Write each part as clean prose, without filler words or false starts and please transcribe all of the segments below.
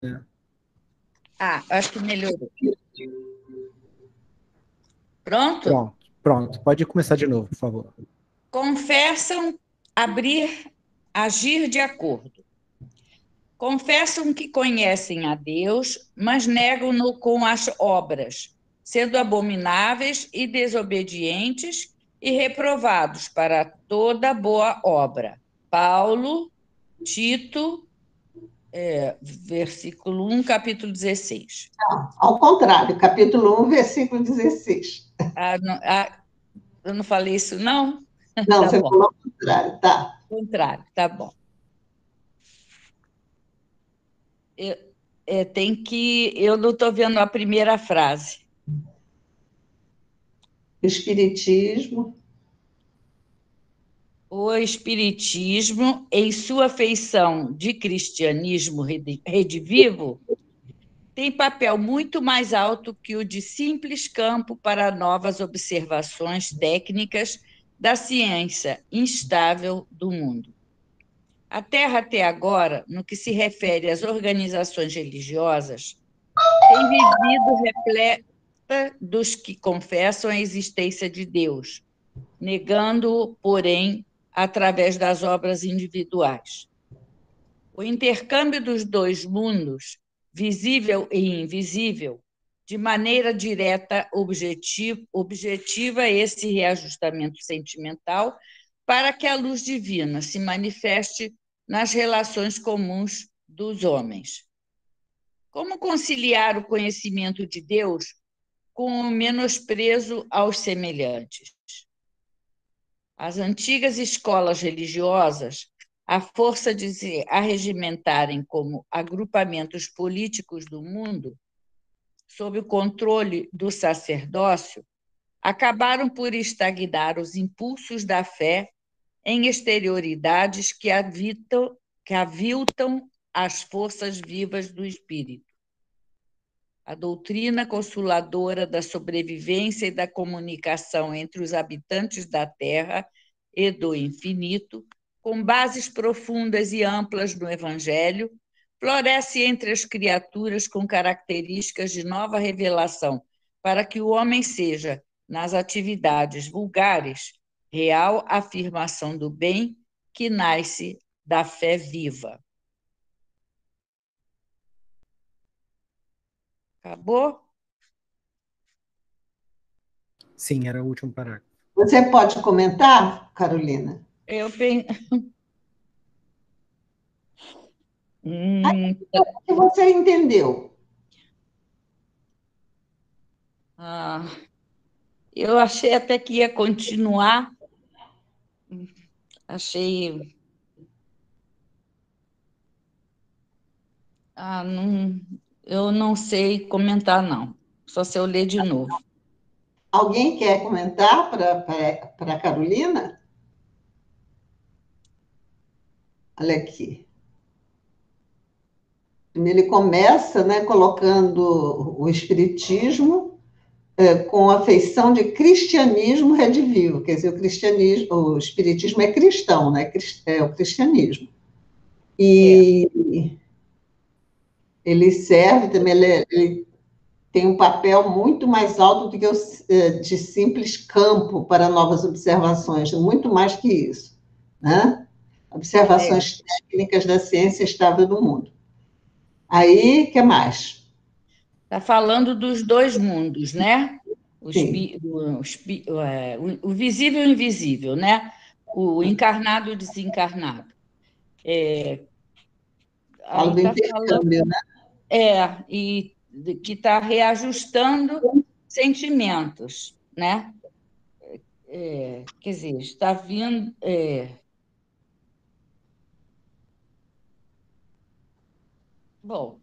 É. Acho que melhorou. Pronto? Pronto, pronto. Pode começar de novo, por favor. Confessam agir de acordo. Confessam que conhecem a Deus, mas negam-no com as obras, sendo abomináveis e desobedientes e reprovados para toda boa obra. Paulo, Tito, versículo 1, capítulo 16. Ao contrário, capítulo 1, versículo 16. Eu não falei isso, não? Não, Tá você bom. falou ao contrário, tá. Contrário, tá bom. Eu não estou vendo a primeira frase. O Espiritismo. O Espiritismo, em sua feição de cristianismo redivivo, tem papel muito mais alto que o de simples campo para novas observações técnicas da ciência instável do mundo. A Terra, até agora, no que se refere às organizações religiosas, tem vivido repleta dos que confessam a existência de Deus, negando-o, porém, através das obras individuais. O intercâmbio dos dois mundos, visível e invisível, de maneira direta, objetiva esse reajustamento sentimental para que a luz divina se manifeste nas relações comuns dos homens. Como conciliar o conhecimento de Deus com o menosprezo aos semelhantes? As antigas escolas religiosas, à força de se arregimentarem como agrupamentos políticos do mundo, sob o controle do sacerdócio, acabaram por estagnar os impulsos da fé em exterioridades que aviltam as forças vivas do espírito. A doutrina consoladora da sobrevivência e da comunicação entre os habitantes da Terra e do infinito, com bases profundas e amplas no Evangelho, floresce entre as criaturas com características de nova revelação, para que o homem seja, nas atividades vulgares, real afirmação do bem que nasce da fé viva. Acabou? Sim, era o último parágrafo. Você pode comentar, Carolina? Eu penso. O que você entendeu? Eu achei até que ia continuar. Achei. Não, eu não sei comentar, não. Só se eu ler de novo. Alguém quer comentar para a Carolina? Olha aqui. Ele começa, né, colocando o espiritismo com a feição de cristianismo redivivo, quer dizer, o espiritismo é cristão, né? É o cristianismo. E ele serve também, ele tem um papel muito mais alto do que o de simples campo para novas observações, muito mais que isso, né? Observações técnicas da ciência estável do mundo. Aí, o que mais? Está falando dos dois mundos, né? Sim. O visível e o invisível, né? O encarnado e o desencarnado. Fala Aí do está falando. intercâmbio, né? E que está reajustando sentimentos, né? Quer dizer, está vindo. Bom,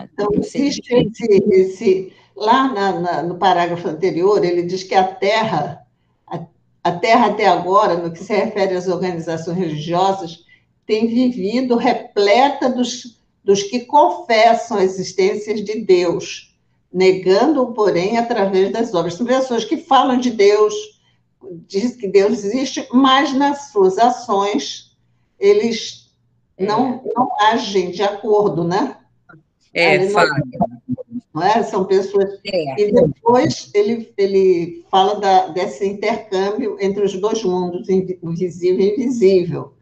Então, não sei. existe lá no parágrafo anterior, ele diz que a Terra até agora, no que se refere às organizações religiosas, tem vivido repleta dos que confessam a existência de Deus, negando-o, porém, através das obras. São pessoas que falam de Deus, dizem que Deus existe, mas nas suas ações eles não agem de acordo, né? Ali não, Fábio. não é? São pessoas... É. E depois ele fala desse intercâmbio entre os dois mundos, o visível e invisível.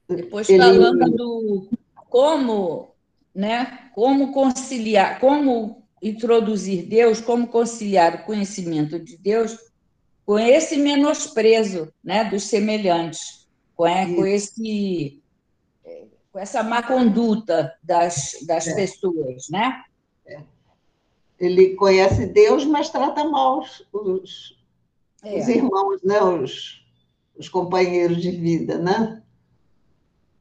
Depois Ele... falando como, né, como conciliar, como introduzir Deus, como conciliar o conhecimento de Deus com esse menosprezo, né, dos semelhantes, com essa má conduta das pessoas, né? Ele conhece Deus, mas trata mal os irmãos, né? Os companheiros de vida, né?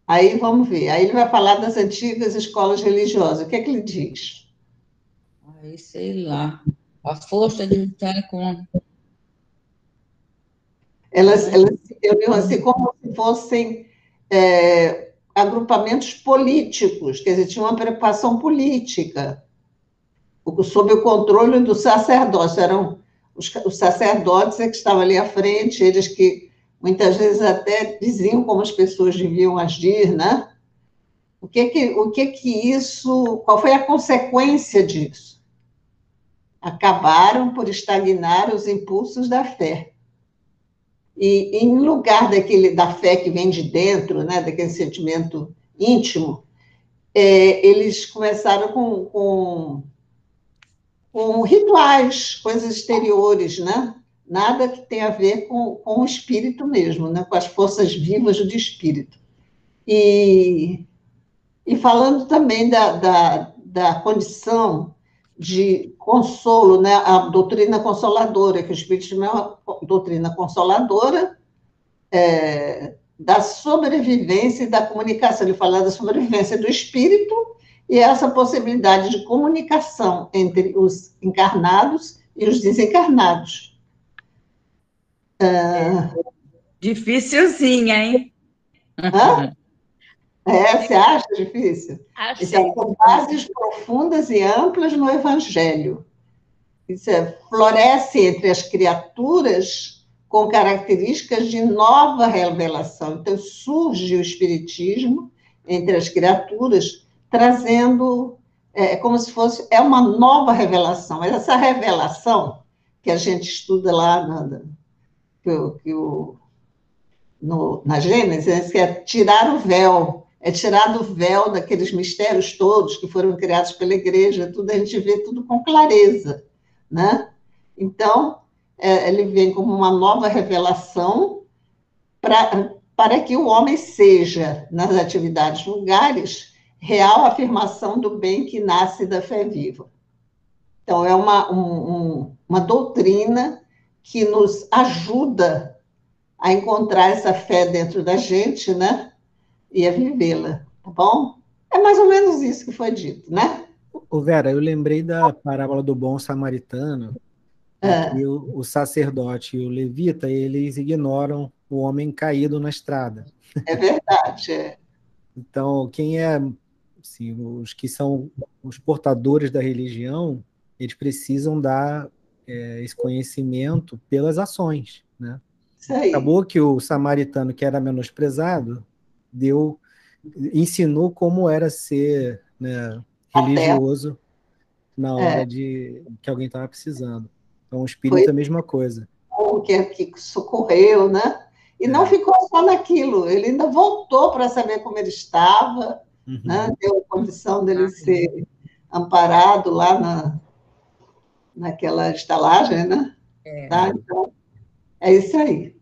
Aí vamos ver. Aí ele vai falar das antigas escolas religiosas. O que é que ele diz? Aí, sei lá. A força de lutar com... Elas se reuniam assim como se fossem agrupamentos políticos, quer dizer, tinha uma preocupação política, sob o controle do sacerdócio. Eram os sacerdotes que estavam ali à frente, eles que muitas vezes até diziam como as pessoas deviam agir, né? Qual foi a consequência disso? Acabaram por estagnar os impulsos da fé. E em lugar da fé que vem de dentro, né, daquele sentimento íntimo, eles começaram com rituais, coisas exteriores, né? Nada que tenha a ver com o espírito mesmo, né? Com as forças vivas do espírito. E falando também da condição de consolo, né? A doutrina consoladora, que o espiritismo é uma doutrina consoladora, da sobrevivência e da comunicação. Ele fala da sobrevivência do espírito e essa possibilidade de comunicação entre os encarnados e os desencarnados. Dificilzinha, hein? Você acha difícil? Achei. Então, com bases profundas e amplas no Evangelho. Isso floresce entre as criaturas com características de nova revelação. Então, surge o Espiritismo entre as criaturas, trazendo, como se fosse, uma nova revelação. Mas essa revelação que a gente estuda lá na Gênesis, que é tirar o véu, tirar do véu daqueles mistérios todos que foram criados pela igreja, tudo a gente vê tudo com clareza, né? Então, ele vem como uma nova revelação para que o homem seja, nas atividades vulgares, real afirmação do bem que nasce da fé viva. Então, é uma doutrina que nos ajuda a encontrar essa fé dentro da gente, né? E a vivê-la, tá bom? É mais ou menos isso que foi dito, né? Ô Vera, eu lembrei da parábola do bom samaritano, que o sacerdote e o levita, eles ignoram o homem caído na estrada. É verdade. Então, quem é, assim, os que são os portadores da religião, eles precisam dar esse conhecimento pelas ações, né? Isso aí. Acabou que o samaritano, que era menosprezado, ensinou como era ser, né, religioso na hora que alguém estava precisando. Então, o espírito é a mesma coisa. Que socorreu, né? E não ficou só naquilo, ele ainda voltou para saber como ele estava, né? Deu a condição dele ser amparado lá naquela estalagem, né? Tá? Então, é isso aí.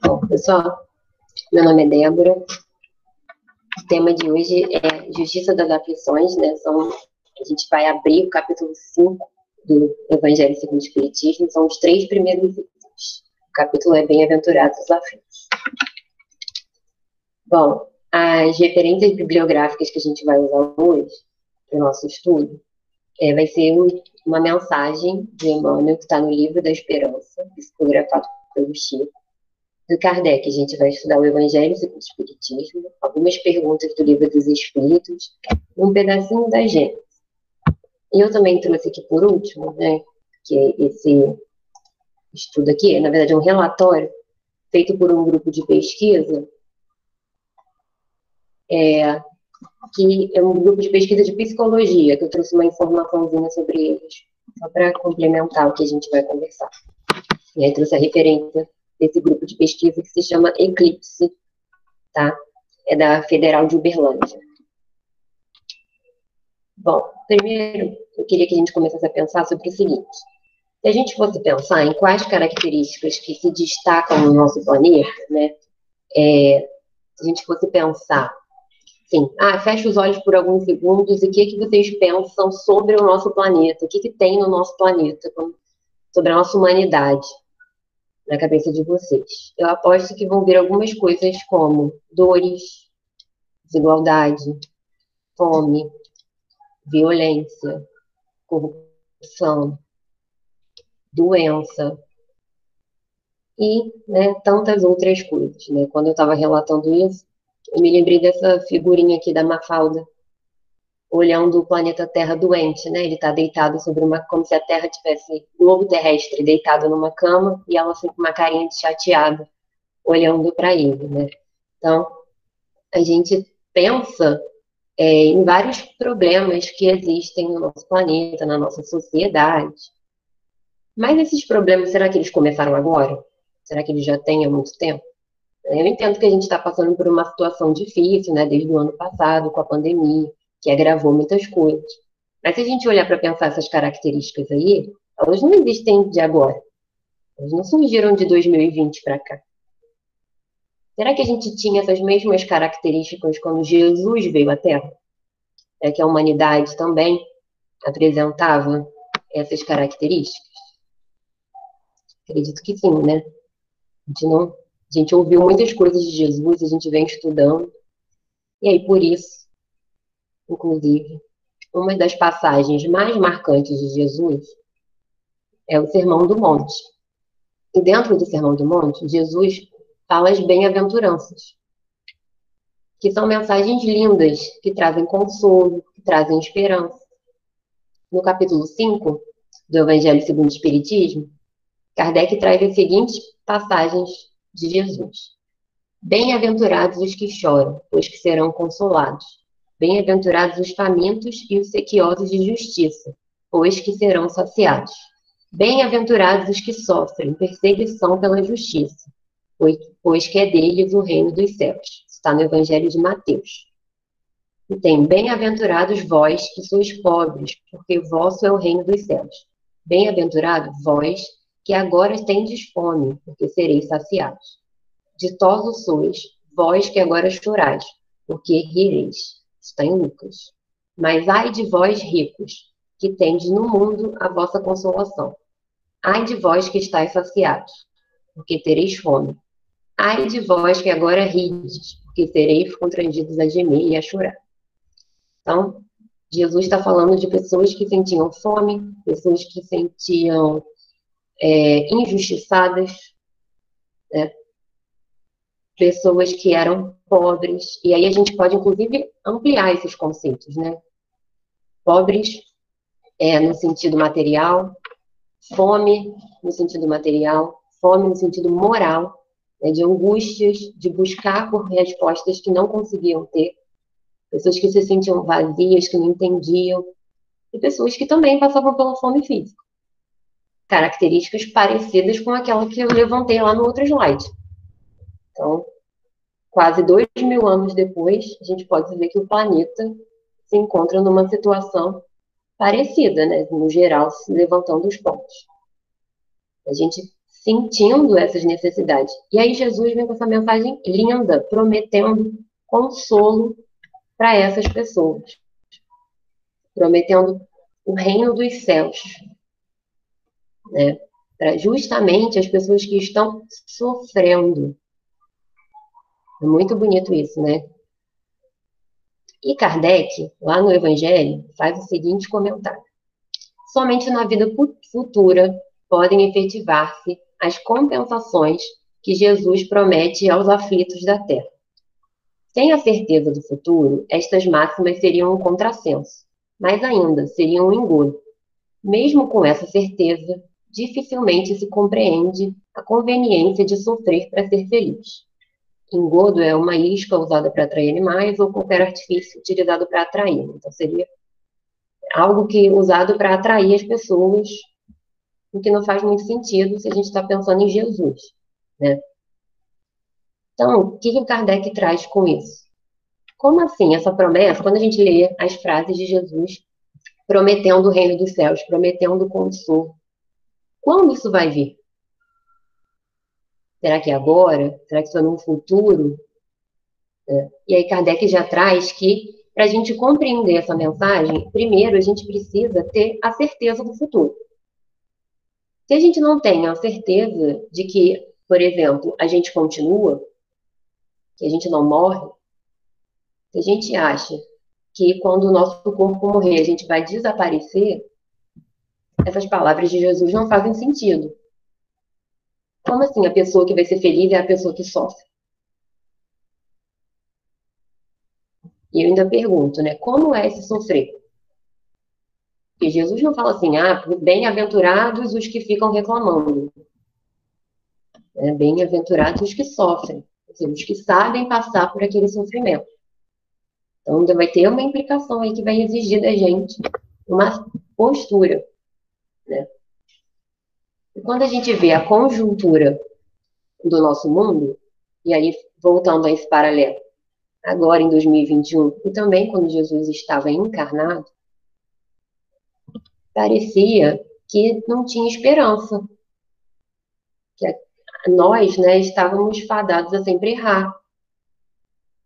Bom, pessoal, meu nome é Débora. O tema de hoje é Justiça das Aflições, né? A gente vai abrir o capítulo 5 do Evangelho segundo o Espiritismo, são os 3 primeiros itens. O capítulo é Bem-aventurados os aflitos. Bom, as referências bibliográficas que a gente vai usar hoje para o nosso estudo vai ser uma mensagem de Emmanuel, que está no Livro da Esperança, psicografado pelo Chico. Do Kardec, a gente vai estudar o Evangelho segundo o Espiritismo, algumas perguntas do Livro dos Espíritos, um pedacinho da Gênesis. E eu também trouxe aqui por último, né, que esse estudo aqui, na verdade é um relatório feito por um grupo de pesquisa, que é um grupo de pesquisa de psicologia, que eu trouxe uma informaçãozinha sobre eles, só para complementar o que a gente vai conversar. E aí trouxe a referência desse grupo de pesquisa que se chama Eclipse, tá? É da Federal de Uberlândia. Bom, primeiro, eu queria que a gente começasse a pensar sobre o seguinte. Se a gente fosse pensar em quais características que se destacam no nosso planeta, né? Se a gente fosse pensar, assim, fecha os olhos por alguns segundos e o que vocês pensam sobre o nosso planeta? O que tem no nosso planeta, sobre a nossa humanidade, na cabeça de vocês? Eu aposto que vão vir algumas coisas como dores, desigualdade, fome, violência, corrupção, doença e, né, tantas outras coisas, né? Quando eu estava relatando isso, eu me lembrei dessa figurinha aqui da Mafalda, olhando o planeta Terra doente, né? Ele está deitado sobre como se a Terra tivesse globo terrestre deitado numa cama e ela assim com uma carinha de chateada, olhando para ele, né? Então, a gente pensa em vários problemas que existem no nosso planeta, na nossa sociedade. Mas esses problemas, será que eles começaram agora? Será que eles já têm há muito tempo? Eu entendo que a gente está passando por uma situação difícil, né, desde o ano passado, com a pandemia, que agravou muitas coisas. Mas se a gente olhar para pensar essas características aí, elas não existem de agora. Elas não surgiram de 2020 para cá. Será que a gente tinha essas mesmas características quando Jesus veio à Terra? É que a humanidade também apresentava essas características? Acredito que sim, né? A gente ouviu muitas coisas de Jesus, a gente vem estudando, e aí por isso, inclusive, uma das passagens mais marcantes de Jesus é o Sermão do Monte. E dentro do Sermão do Monte, Jesus fala as bem-aventuranças, que são mensagens lindas, que trazem consolo, que trazem esperança. No capítulo 5 do Evangelho segundo o Espiritismo, Kardec traz as seguintes passagens de Jesus. Bem-aventurados os que choram, pois que serão consolados. Bem-aventurados os famintos e os sequiosos de justiça, pois que serão saciados. Bem-aventurados os que sofrem perseguição pela justiça, pois que é deles o reino dos céus. Está no Evangelho de Mateus. E tem, bem-aventurados vós que sois pobres, porque vosso é o reino dos céus. Bem-aventurado vós que agora tendes fome, porque sereis saciados. Ditosos sois, vós que agora chorais, porque rireis. Está em Lucas. Mas ai de vós ricos, que tendes no mundo a vossa consolação. Ai de vós que estáis saciados, porque tereis fome. Ai de vós que agora rides, porque sereis constrangidos a gemer e a chorar. Então, Jesus está falando de pessoas que sentiam fome, pessoas que sentiam injustiçadas, né? Pessoas que eram pobres, e aí a gente pode, inclusive, ampliar esses conceitos, né? Pobres no sentido material, fome no sentido material, fome no sentido moral, né? De angústias, de buscar por respostas que não conseguiam ter, pessoas que se sentiam vazias, que não entendiam, e pessoas que também passavam pela fome física. Características parecidas com aquela que eu levantei lá no outro slide. Então, quase 2000 anos depois, a gente pode dizer que o planeta se encontra numa situação parecida, né? No geral, se levantando os pontos. A gente sentindo essas necessidades. E aí Jesus vem com essa mensagem linda, prometendo consolo para essas pessoas. Prometendo o reino dos céus, né? Para justamente as pessoas que estão sofrendo. É muito bonito isso, né? E Kardec, lá no Evangelho, faz o seguinte comentário. Somente na vida futura podem efetivar-se as compensações que Jesus promete aos aflitos da terra. Sem a certeza do futuro, estas máximas seriam um contrassenso, mas ainda seriam um engodo. Mesmo com essa certeza, dificilmente se compreende a conveniência de sofrer para ser feliz. Engodo é uma isca usada para atrair animais ou qualquer artifício utilizado para atrair. Então, seria algo que usado para atrair as pessoas, o que não faz muito sentido se a gente está pensando em Jesus, né? Então, o que o Kardec traz com isso? Como assim essa promessa, quando a gente lê as frases de Jesus prometendo o reino dos céus, prometendo o consolo, quando isso vai vir? Será que é agora? Será que só no futuro? E aí Kardec já traz que, para a gente compreender essa mensagem, primeiro a gente precisa ter a certeza do futuro. Se a gente não tem a certeza de que, por exemplo, a gente continua, que a gente não morre, se a gente acha que quando o nosso corpo morrer a gente vai desaparecer, essas palavras de Jesus não fazem sentido. Como assim a pessoa que vai ser feliz é a pessoa que sofre? E eu ainda pergunto, né? Como é esse sofrer? Porque Jesus não fala assim, bem-aventurados os que ficam reclamando. Bem-aventurados os que sofrem. Ou seja, os que sabem passar por aquele sofrimento. Então, ainda vai ter uma implicação aí que vai exigir da gente uma postura, né? E quando a gente vê a conjuntura do nosso mundo, e aí voltando a esse paralelo, agora em 2021, e também quando Jesus estava encarnado, parecia que não tinha esperança. Que nós, né, estávamos fadados a sempre errar,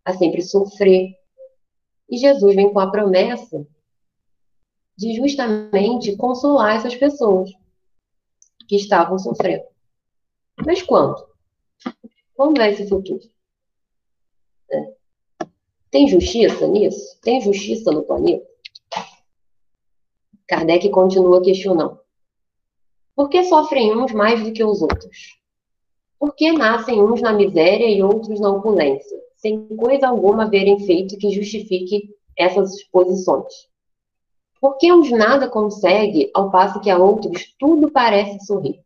a sempre sofrer. E Jesus vem com a promessa de justamente consolar essas pessoas que estavam sofrendo. Mas quando? Quando é esse futuro? Tem justiça nisso? Tem justiça no planeta? Kardec continua questionando. Por que sofrem uns mais do que os outros? Por que nascem uns na miséria e outros na opulência, sem coisa alguma haverem feito que justifique essas posições? Por que uns nada conseguem, ao passo que a outros tudo parece sorrir?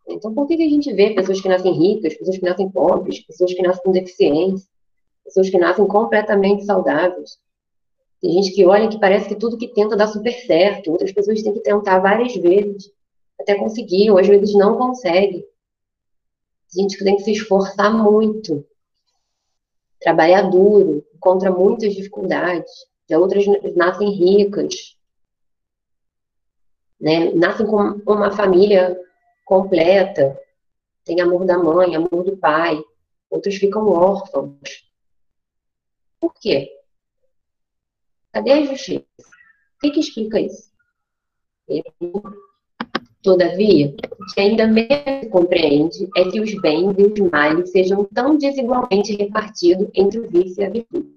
Então, por que a gente vê pessoas que nascem ricas, pessoas que nascem pobres, pessoas que nascem com deficiência, pessoas que nascem completamente saudáveis? Tem gente que olha que parece que tudo que tenta dá super certo, outras pessoas têm que tentar várias vezes até conseguir, ou às vezes não conseguem. Gente que tem que se esforçar muito, trabalhar duro, contra muitas dificuldades. Já outras nascem ricas, né? Nascem com uma família completa, tem amor da mãe, amor do pai. Outros ficam órfãos. Por quê? Cadê a justiça? O que explica isso? Todavia, o que ainda menos se compreende é que os bens e os males sejam tão desigualmente repartidos entre o vício e a virtude,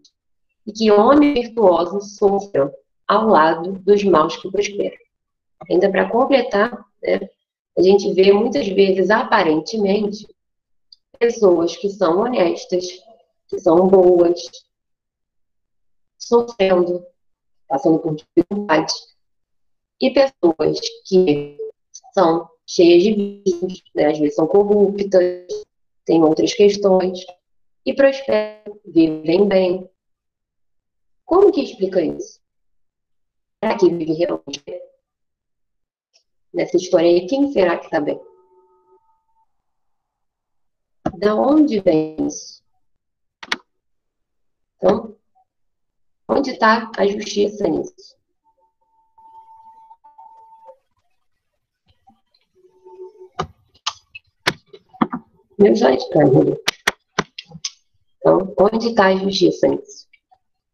e que homens virtuosos sofram ao lado dos maus que prosperam. Ainda para completar, né, a gente vê muitas vezes, aparentemente, pessoas que são honestas, que são boas, sofrendo, passando por dificuldades, e pessoas que são cheias de vícios, né? Às vezes são corruptas, têm outras questões, e prosperam, vivem bem. Como que explica isso? Será que vive realmente bem? Nessa história aí, quem será que está bem? Da onde vem isso? Então, onde está a justiça nisso? Meu slide caiu. Então, onde está a justiça nisso?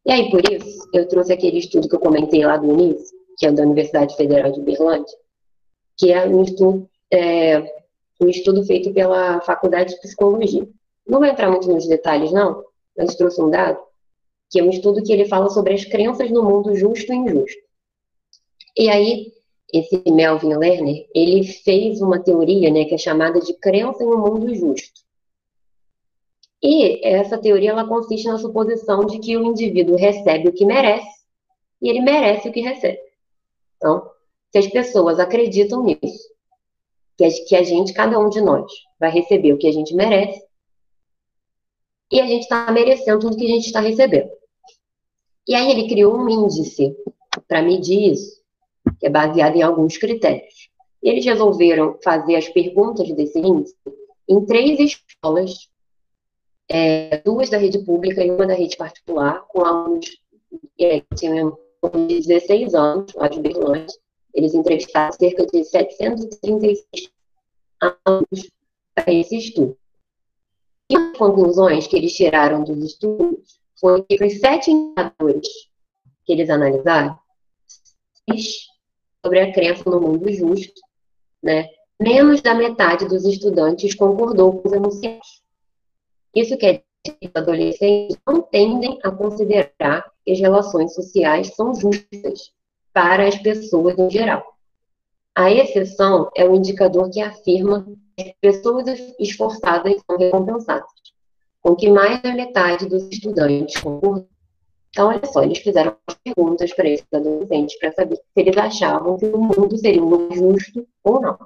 E aí, por isso, eu trouxe aquele estudo que eu comentei lá do início, que é da Universidade Federal de Uberlândia, que é um estudo feito pela Faculdade de Psicologia. Não vou entrar muito nos detalhes, não, mas trouxe um dado, que é um estudo que ele fala sobre as crenças no mundo justo e injusto. E aí, esse Melvin Lerner, ele fez uma teoria, né, que é chamada de crença em um mundo justo. E essa teoria, ela consiste na suposição de que o indivíduo recebe o que merece e ele merece o que recebe. Então, se as pessoas acreditam nisso, que a gente, cada um de nós, vai receber o que a gente merece, e a gente está merecendo tudo que a gente está recebendo. E aí ele criou um índice para medir isso, que é baseado em alguns critérios. E eles resolveram fazer as perguntas desse índice em 3 escolas, 2 da rede pública e uma da rede particular, com alunos que tinham 16 anos, lá de Berlândia. Eles entrevistaram cerca de 736 alunos para esse estudo. E as conclusões que eles tiraram dos estudos foi que os 7 indicadores que eles analisaram, sobre a crença no mundo justo, né, menos da metade dos estudantes concordou com os enunciados. Isso quer dizer que os adolescentes não tendem a considerar que as relações sociais são justas para as pessoas em geral. A exceção é o indicador que afirma que as pessoas esforçadas são recompensadas, com que mais da metade dos estudantes concordou. Então, olha só, eles fizeram perguntas para esses adolescentes para saber se eles achavam que o mundo seria um lugar justo ou não.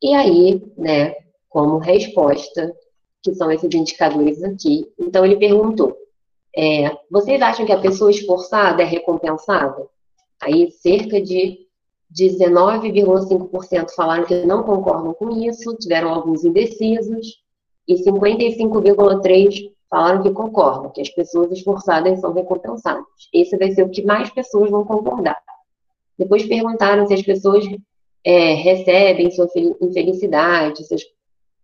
E aí, né, como resposta, que são esses indicadores aqui, então ele perguntou, vocês acham que a pessoa esforçada é recompensada? Aí, cerca de 19,5% falaram que não concordam com isso, tiveram alguns indecisos, e 55,3% falaram que concordam, que as pessoas esforçadas são recompensadas. Esse vai ser o que mais pessoas vão concordar. Depois perguntaram se as pessoas recebem sua infelicidade, se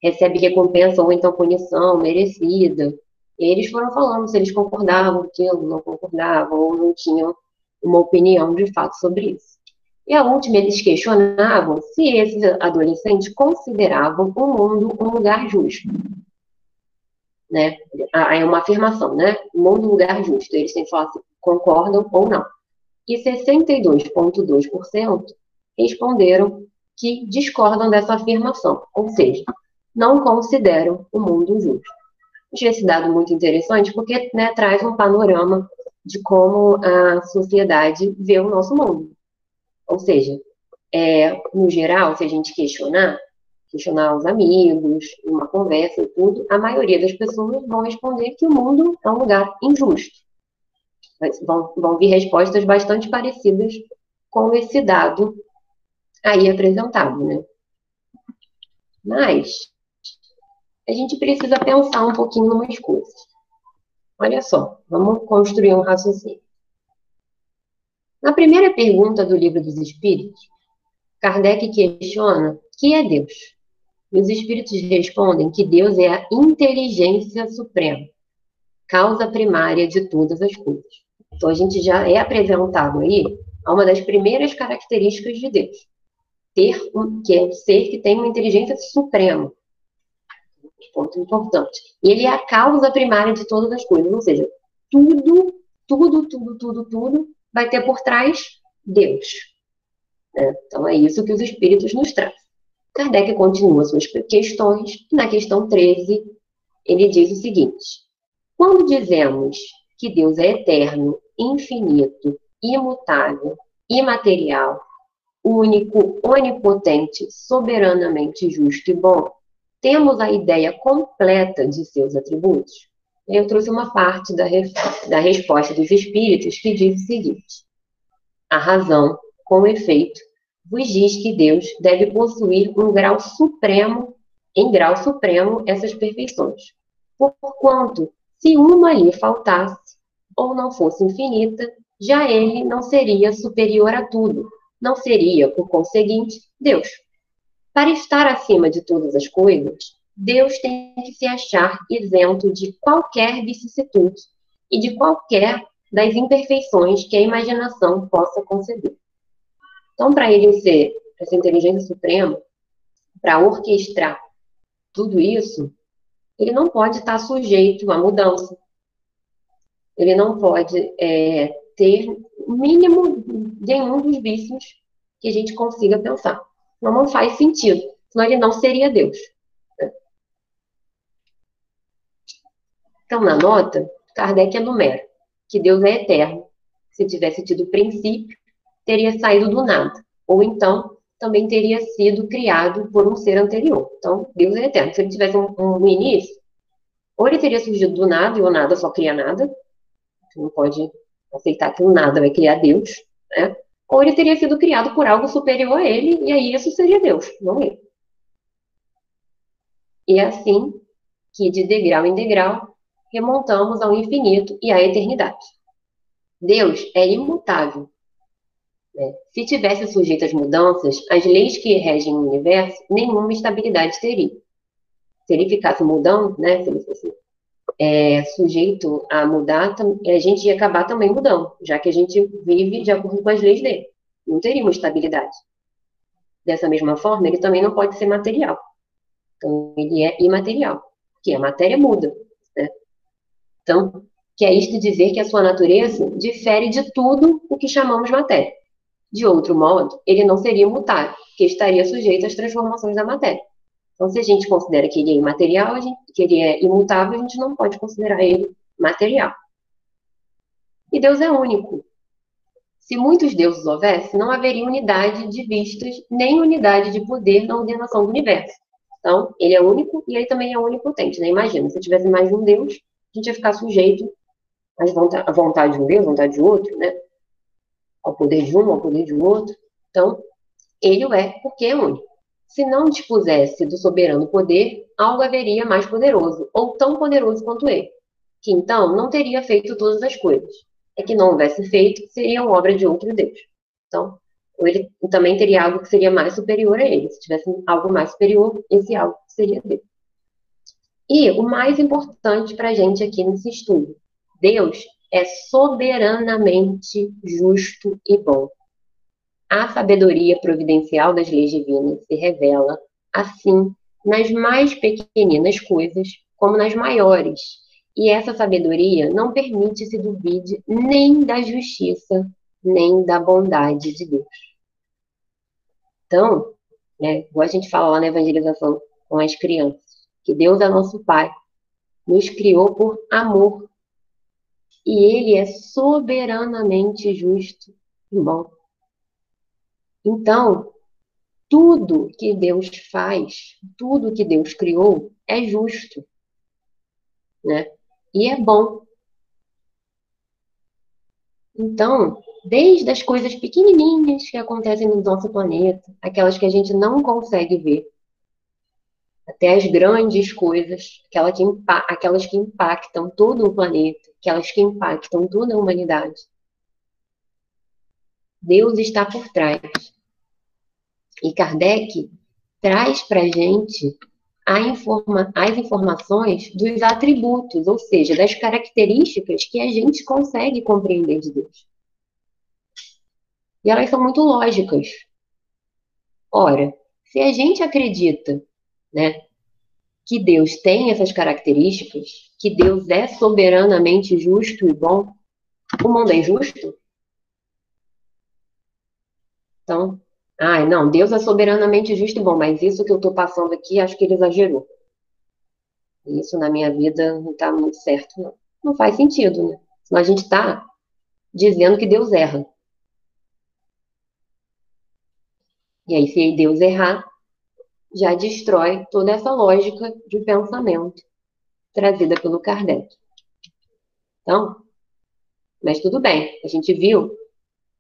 recebem recompensa ou então punição merecida. E eles foram falando se eles concordavam com aquilo, não concordavam, ou não tinham uma opinião de fato sobre isso. E a última, eles questionavam se esses adolescentes consideravam o mundo um lugar justo. Né? É uma afirmação, né? O mundo um lugar justo. Eles têm que falar se concordam ou não. E 62,2% responderam que discordam dessa afirmação, ou seja, não consideram o mundo justo. Achei esse dado muito interessante porque, né, traz um panorama de como a sociedade vê o nosso mundo. Ou seja, no geral, se a gente questionar os amigos, uma conversa e tudo, a maioria das pessoas vão responder que o mundo é um lugar injusto. Mas vão vir respostas bastante parecidas com esse dado aí apresentado, né? Mas a gente precisa pensar um pouquinho em umas coisas. Olha só, vamos construir um raciocínio. Na primeira pergunta do Livro dos Espíritos, Kardec questiona o que é Deus. E os Espíritos respondem que Deus é a inteligência suprema, causa primária de todas as coisas. Então, a gente já é apresentado aí a uma das primeiras características de Deus. Que é o ser que tem uma inteligência suprema. Ponto importante. E ele é a causa primária de todas as coisas. Ou seja, tudo vai ter por trás Deus. Então, é isso que os Espíritos nos trazem. Kardec continua suas questões. Na questão 13, ele diz o seguinte: quando dizemos que Deus é eterno, infinito, imutável, imaterial, único, onipotente, soberanamente justo e bom, temos a ideia completa de seus atributos? Eu trouxe uma parte da resposta dos Espíritos que diz o seguinte: a razão, com efeito, vos diz que Deus deve possuir em grau supremo, essas perfeições. Porquanto, se uma lhe faltasse, ou não fosse infinita, já ele não seria superior a tudo, não seria, por conseguinte, Deus. Para estar acima de todas as coisas, Deus tem que se achar isento de qualquer vicissitude e de qualquer das imperfeições que a imaginação possa conceber. Então, para ele ser essa inteligência suprema, para orquestrar tudo isso, ele não pode estar sujeito à mudança. Ele não pode ter o mínimo de nenhum dos vícios que a gente consiga pensar. Não faz sentido, senão ele não seria Deus. Então, na nota, Kardec enumera que Deus é eterno. Se tivesse tido princípio, teria saído do nada. Ou então, também teria sido criado por um ser anterior. Então, Deus é eterno. Se ele tivesse um início, ou ele teria surgido do nada, e o nada só cria nada. Você não pode aceitar que o nada vai criar Deus, né? Ou ele teria sido criado por algo superior a ele, e aí isso seria Deus, não ele. E é assim que, de degrau em degrau, remontamos ao infinito e à eternidade. Deus é imutável. Se tivesse sujeito às mudanças, as leis que regem o universo, nenhuma estabilidade teria. Se ele ficasse mudando, né, se ele fosse sujeito a mudar, a gente ia acabar também mudando, já que a gente vive de acordo com as leis dele. Não teria uma estabilidade. Dessa mesma forma, ele também não pode ser material. Então, ele é imaterial, porque a matéria muda, né? Então, quer isto dizer que a sua natureza difere de tudo o que chamamos matéria. De outro modo, ele não seria mutável, porque estaria sujeito às transformações da matéria. Então, se a gente considera que ele é imaterial, que ele é imutável, a gente não pode considerar ele material. E Deus é único. Se muitos deuses houvessem, não haveria unidade de vistas, nem unidade de poder na ordenação do universo. Então, ele é único e ele também é onipotente, né? Imagina, se tivesse mais de um Deus, a gente ia ficar sujeito à vontade de um Deus, à vontade de outro, né? Ao poder de um, ao poder de outro. Então, ele é porque é único. Se não dispusesse do soberano poder, algo haveria mais poderoso, ou tão poderoso quanto ele, que então não teria feito todas as coisas. É que não houvesse feito, seriam obra de outro Deus. Então, ele também teria algo que seria mais superior a ele. Se tivesse algo mais superior, esse algo seria Deus. E o mais importante para a gente aqui nesse estudo, Deus é soberanamente justo e bom. A sabedoria providencial das leis divinas se revela, assim, nas mais pequeninas coisas, como nas maiores. E essa sabedoria não permite se duvide nem da justiça, nem da bondade de Deus. Então, né, igual a gente fala lá na evangelização com as crianças, que Deus é nosso Pai, nos criou por amor. E Ele é soberanamente justo e bom. Então, tudo que Deus faz, tudo que Deus criou é justo, né? E é bom. Então, desde as coisas pequenininhas que acontecem no nosso planeta, aquelas que a gente não consegue ver, até as grandes coisas, aquelas que impactam todo o planeta, aquelas que impactam toda a humanidade. Deus está por trás. E Kardec traz para a gente as informações dos atributos, ou seja, das características que a gente consegue compreender de Deus. E elas são muito lógicas. Ora, se a gente acredita, né, que Deus tem essas características, que Deus é soberanamente justo e bom, o mundo é injusto? Então, não, Deus é soberanamente justo e bom, mas isso que eu estou passando aqui, acho que ele exagerou. Isso na minha vida não está muito certo, não. Não faz sentido, né? Senão a gente está dizendo que Deus erra. E aí, se Deus errar, já destrói toda essa lógica de pensamento trazida pelo Kardec. Então, mas tudo bem, a gente viu,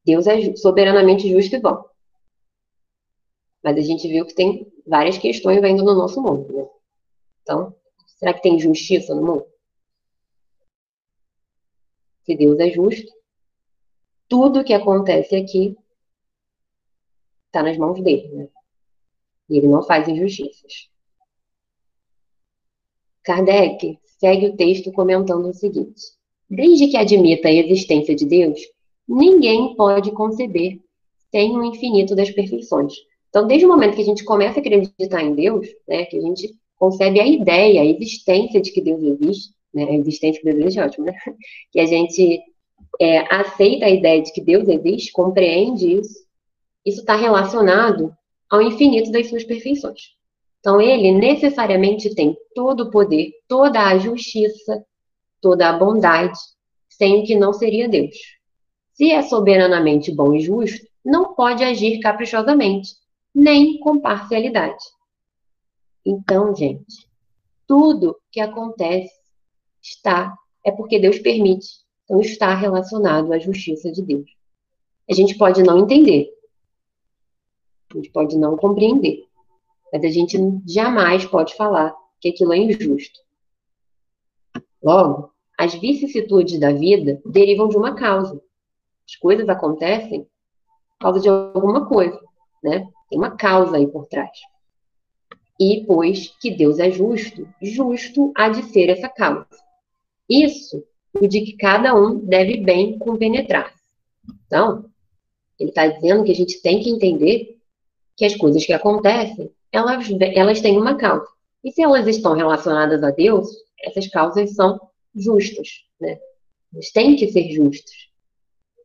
Deus é soberanamente justo e bom. Mas a gente viu que tem várias questões ainda no nosso mundo, né? Então, será que tem justiça no mundo? Se Deus é justo, tudo que acontece aqui está nas mãos dele, né? E ele não faz injustiças. Kardec segue o texto comentando o seguinte: desde que admita a existência de Deus, ninguém pode conceber sem o infinito das perfeições. Então, desde o momento que a gente começa a acreditar em Deus, né, que a gente concebe a ideia, a existência de que Deus existe, né, a existência de Deus existe, é ótimo, né? Que a gente aceita a ideia de que Deus existe, compreende isso está relacionado ao infinito das suas perfeições. Então, ele necessariamente tem todo o poder, toda a justiça, toda a bondade, sem o que não seria Deus. Se é soberanamente bom e justo, não pode agir caprichosamente, nem com parcialidade. Então, gente, tudo que acontece é porque Deus permite. Então, está relacionado à justiça de Deus. A gente pode não entender, a gente pode não compreender, mas a gente jamais pode falar que aquilo é injusto. Logo, as vicissitudes da vida derivam de uma causa. As coisas acontecem por causa de alguma coisa, né? Tem uma causa aí por trás. E, pois que Deus é justo, justo há de ser essa causa. Isso, o de que cada um deve bem compenetrar. Então, ele está dizendo que a gente tem que entender que as coisas que acontecem, elas têm uma causa. E se elas estão relacionadas a Deus, essas causas são justas, né? Elas têm que ser justas.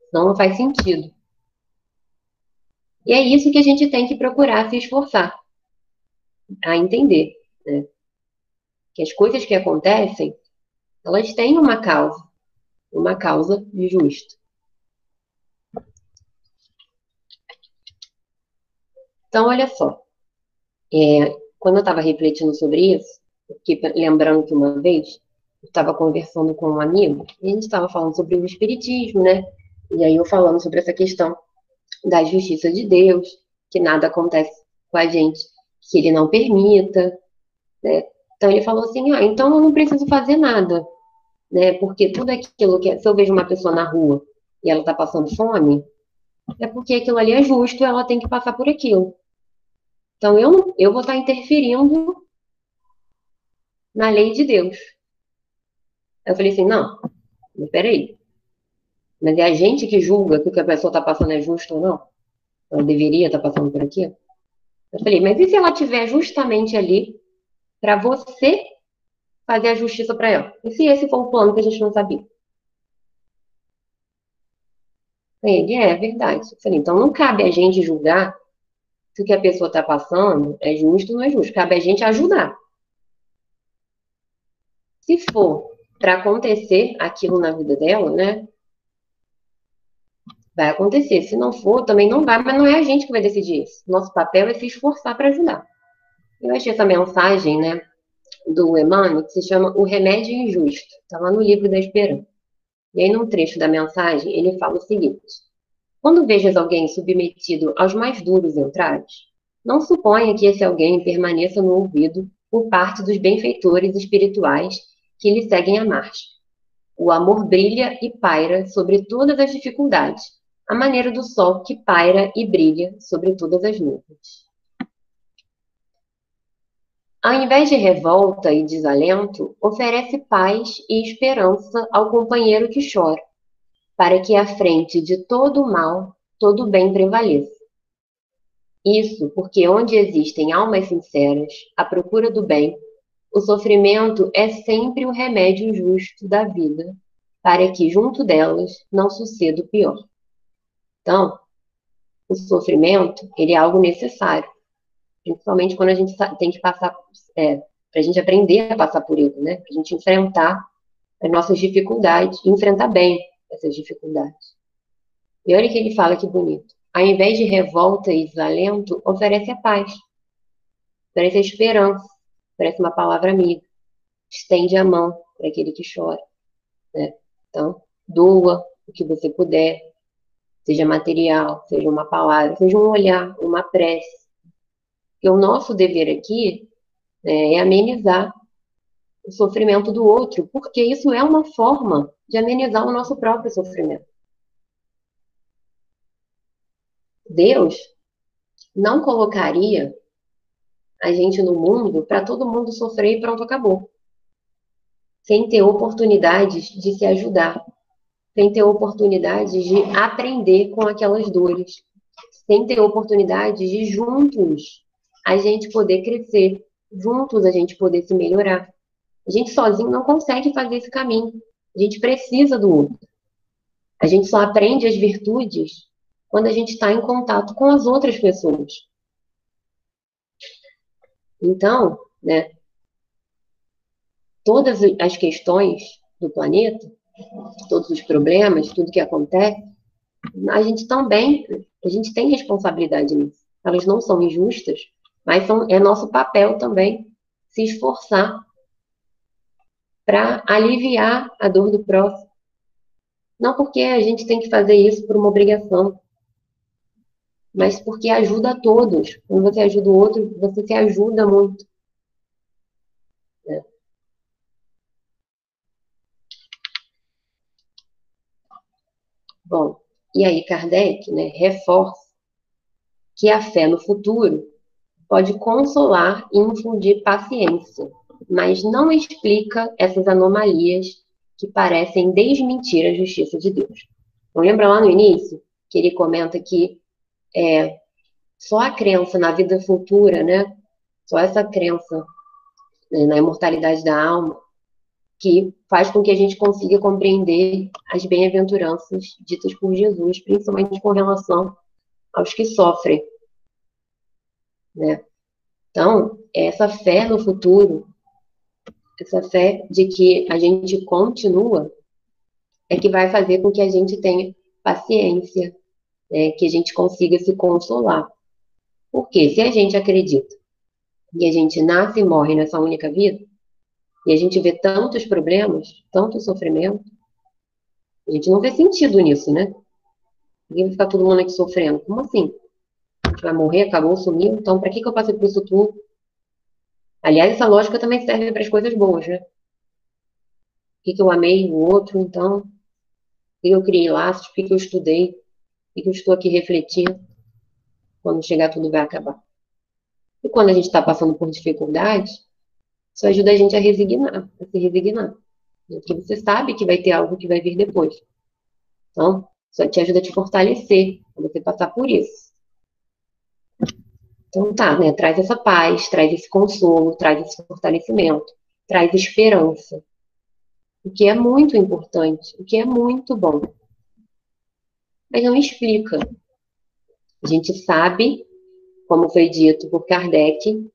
Senão não faz sentido. E é isso que a gente tem que procurar se esforçar a entender, né? Que as coisas que acontecem, elas têm uma causa justa. Então, olha só, quando eu estava refletindo sobre isso, lembrando que uma vez eu estava conversando com um amigo, e a gente estava falando sobre o espiritismo, né? E aí eu falando sobre essa questão da justiça de Deus, que nada acontece com a gente que ele não permita, né? Então ele falou assim, então eu não preciso fazer nada, né? Porque tudo aquilo se eu vejo uma pessoa na rua e ela está passando fome, é porque aquilo ali é justo, ela tem que passar por aquilo. Então eu vou estar interferindo na lei de Deus. Eu falei assim, não, mas peraí. Mas é a gente que julga que o que a pessoa está passando é justo ou não? Ela deveria estar passando por aquilo? Eu falei, mas e se ela estiver justamente ali para você fazer a justiça para ela? E se esse for o plano que a gente não sabia? Ele, é verdade. Eu falei, então não cabe a gente julgar se o que a pessoa está passando é justo ou não é justo. Cabe a gente ajudar. Se for para acontecer aquilo na vida dela, né? Vai acontecer. Se não for, também não vai, mas não é a gente que vai decidir isso. Nosso papel é se esforçar para ajudar. Eu achei essa mensagem, né, do Emmanuel, que se chama O Remédio Injusto. Está lá no Livro da Esperança. E aí, num trecho da mensagem, ele fala o seguinte: quando vejas alguém submetido aos mais duros entraves, não suponha que esse alguém permaneça no ouvido por parte dos benfeitores espirituais que lhe seguem a marcha. O amor brilha e paira sobre todas as dificuldades, à maneira do sol que paira e brilha sobre todas as nuvens. Ao invés de revolta e desalento, oferece paz e esperança ao companheiro que chora, para que à frente de todo o mal, todo o bem prevaleça. Isso porque onde existem almas sinceras à procura do bem, o sofrimento é sempre o remédio justo da vida, para que junto delas não suceda o pior. Então, o sofrimento, ele é algo necessário, principalmente quando a gente tem que passar, para a gente aprender a passar por ele, né? Para a gente enfrentar as nossas dificuldades, e enfrentar bem essas dificuldades. E olha que ele fala que bonito. Ao invés de revolta e desalento, oferece a paz, oferece a esperança, oferece uma palavra amiga, estende a mão para aquele que chora, né? Então, doa o que você puder, seja material, seja uma palavra, seja um olhar, uma prece. Porque o nosso dever aqui, né, é amenizar o sofrimento do outro, porque isso é uma forma de amenizar o nosso próprio sofrimento. Deus não colocaria a gente no mundo para todo mundo sofrer e pronto, acabou. Sem ter oportunidades de se ajudar, sem ter oportunidades de aprender com aquelas dores, sem ter oportunidades de juntos a gente poder crescer, juntos a gente poder se melhorar. A gente sozinho não consegue fazer esse caminho. A gente precisa do outro. A gente só aprende as virtudes quando a gente está em contato com as outras pessoas. Então, né, todas as questões do planeta, todos os problemas, tudo que acontece, a gente tem responsabilidade nisso. elas não são injustas, mas é nosso papel também se esforçar para aliviar a dor do próximo. Não porque a gente tem que fazer isso por uma obrigação, mas porque ajuda a todos. Quando você ajuda o outro, você se ajuda muito. Né? Bom, e aí Kardec, né, reforça que a fé no futuro pode consolar e infundir paciência, mas não explica essas anomalias que parecem desmentir a justiça de Deus. Então, lembra lá no início que ele comenta que só a crença na vida futura, né, só essa crença, né, na imortalidade da alma, que faz com que a gente consiga compreender as bem-aventuranças ditas por Jesus, principalmente com relação aos que sofrem, né? Então, essa fé no futuro, essa fé de que a gente continua, é que vai fazer com que a gente tenha paciência, né, que a gente consiga se consolar. Porque se a gente acredita que a gente nasce e morre nessa única vida, e a gente vê tantos problemas, tanto sofrimento, a gente não vê sentido nisso, né? Ninguém vai ficar todo mundo aqui sofrendo. Como assim? A gente vai morrer, acabou, sumiu, então para que eu passei por isso tudo? Aliás, essa lógica também serve para as coisas boas, né? Por que eu amei o outro, então? Por que eu criei laços? Por que eu estudei? Por que eu estou aqui refletindo? Quando chegar, tudo vai acabar. E quando a gente está passando por dificuldades, isso ajuda a gente a resignar, a se resignar. Porque você sabe que vai ter algo que vai vir depois. Então, isso te ajuda a te fortalecer, a você passar por isso. Então, tá, né? Traz essa paz, traz esse consolo, traz esse fortalecimento, traz esperança. O que é muito importante, o que é muito bom. Mas não explica. A gente sabe, como foi dito por Kardec,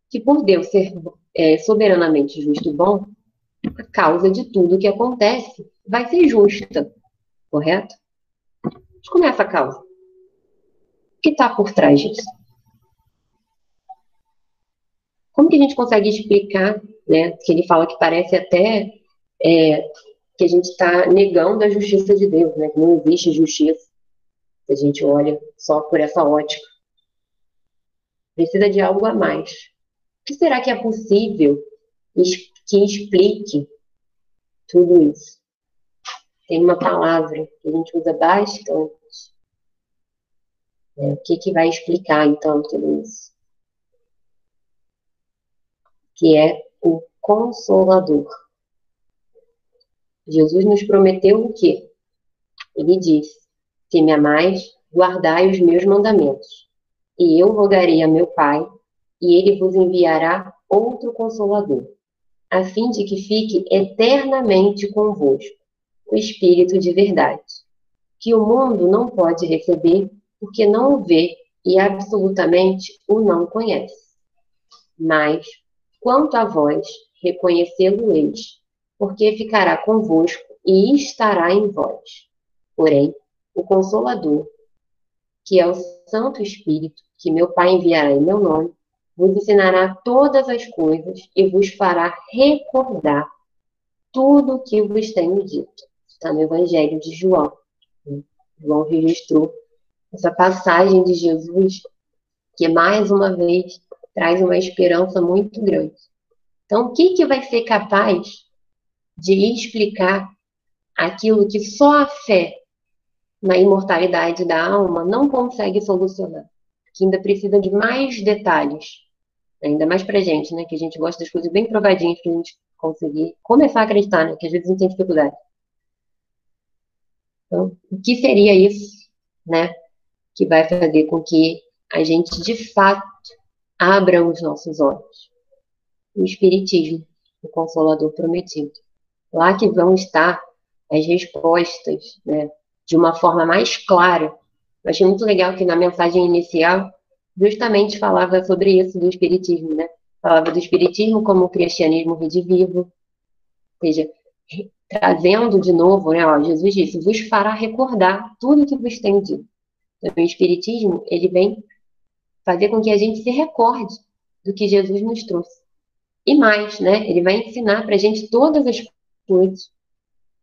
que por Deus ser soberanamente justo e bom, a causa de tudo que acontece vai ser justa, correto? Mas como é essa causa? O que está por trás disso? Como que a gente consegue explicar, né, que ele fala que parece até que a gente está negando a justiça de Deus, né, que não existe justiça, se a gente olha só por essa ótica. Precisa de algo a mais. O que será que é possível que explique tudo isso? Tem uma palavra que a gente usa bastante. O que vai explicar, então, tudo isso? Que é o Consolador. Jesus nos prometeu o quê? Ele disse: se me amais, guardai os meus mandamentos. E eu rogarei a meu Pai, e ele vos enviará outro Consolador, a fim de que fique eternamente convosco, o Espírito de verdade, que o mundo não pode receber, porque não o vê e absolutamente o não conhece. Mas, quanto a vós, reconhecê-lo-eis, porque ficará convosco e estará em vós. Porém, o Consolador, que é o Santo Espírito, que meu Pai enviará em meu nome, vos ensinará todas as coisas e vos fará recordar tudo o que vos tenho dito. Está no Evangelho de João. João registrou essa passagem de Jesus, que mais uma vez traz uma esperança muito grande. Então, o que vai ser capaz de explicar aquilo que só a fé na imortalidade da alma não consegue solucionar? Que ainda precisa de mais detalhes, ainda mais pra gente, né? Que a gente gosta das coisas bem provadinhas pra gente conseguir começar a acreditar, né? Que às vezes a gente tem dificuldade. Então, o que seria isso, né? Que vai fazer com que a gente, de fato, abra os nossos olhos? O Espiritismo, o Consolador prometido. Lá que vão estar as respostas, né? De uma forma mais clara. Eu achei muito legal que na mensagem inicial justamente falava sobre isso do Espiritismo, né? Falava do Espiritismo como o cristianismo redivivo, ou seja, trazendo de novo, né? Ó, Jesus disse: vos fará recordar tudo que vos tenho dito. Então, o Espiritismo, ele vem fazer com que a gente se recorde do que Jesus nos trouxe. E mais, né? Ele vai ensinar para a gente todas as coisas.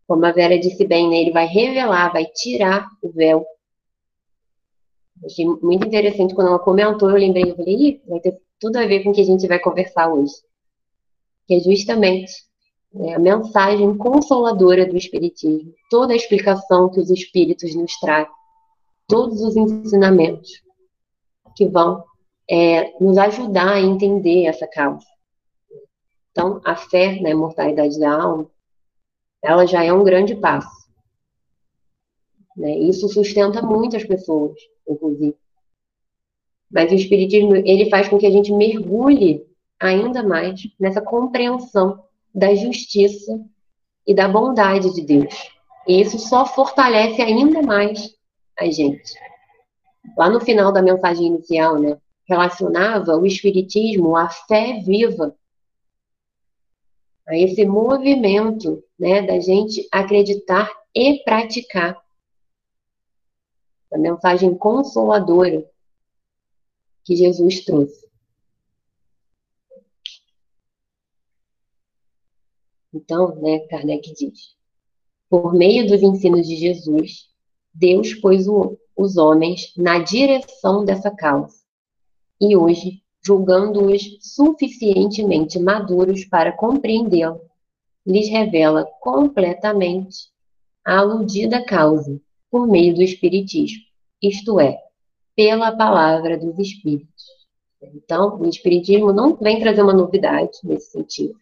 Como a Vera disse bem, né? Ele vai revelar, vai tirar o véu. Achei muito interessante quando ela comentou, eu lembrei, eu falei, ih, vai ter tudo a ver com o que a gente vai conversar hoje. Que é justamente, né, a mensagem consoladora do Espiritismo, toda a explicação que os Espíritos nos trazem, todos os ensinamentos que vão nos ajudar a entender essa causa. Então, a fé na imortalidade da alma, ela já é um grande passo. Né? Isso sustenta muitas pessoas, inclusive. Mas o Espiritismo, ele faz com que a gente mergulhe ainda mais nessa compreensão da justiça e da bondade de Deus. E isso só fortalece ainda mais a gente. Lá no final da mensagem inicial, né, relacionava o Espiritismo à fé viva, a esse movimento, né, da gente acreditar e praticar. A mensagem consoladora que Jesus trouxe. Então, né, Kardec diz, por meio dos ensinos de Jesus, Deus pôs os homens na direção dessa causa. E hoje, julgando-os suficientemente maduros para compreendê-la, lhes revela completamente a aludida causa por meio do Espiritismo, isto é, pela palavra dos Espíritos. Então, o Espiritismo não vem trazer uma novidade nesse sentido.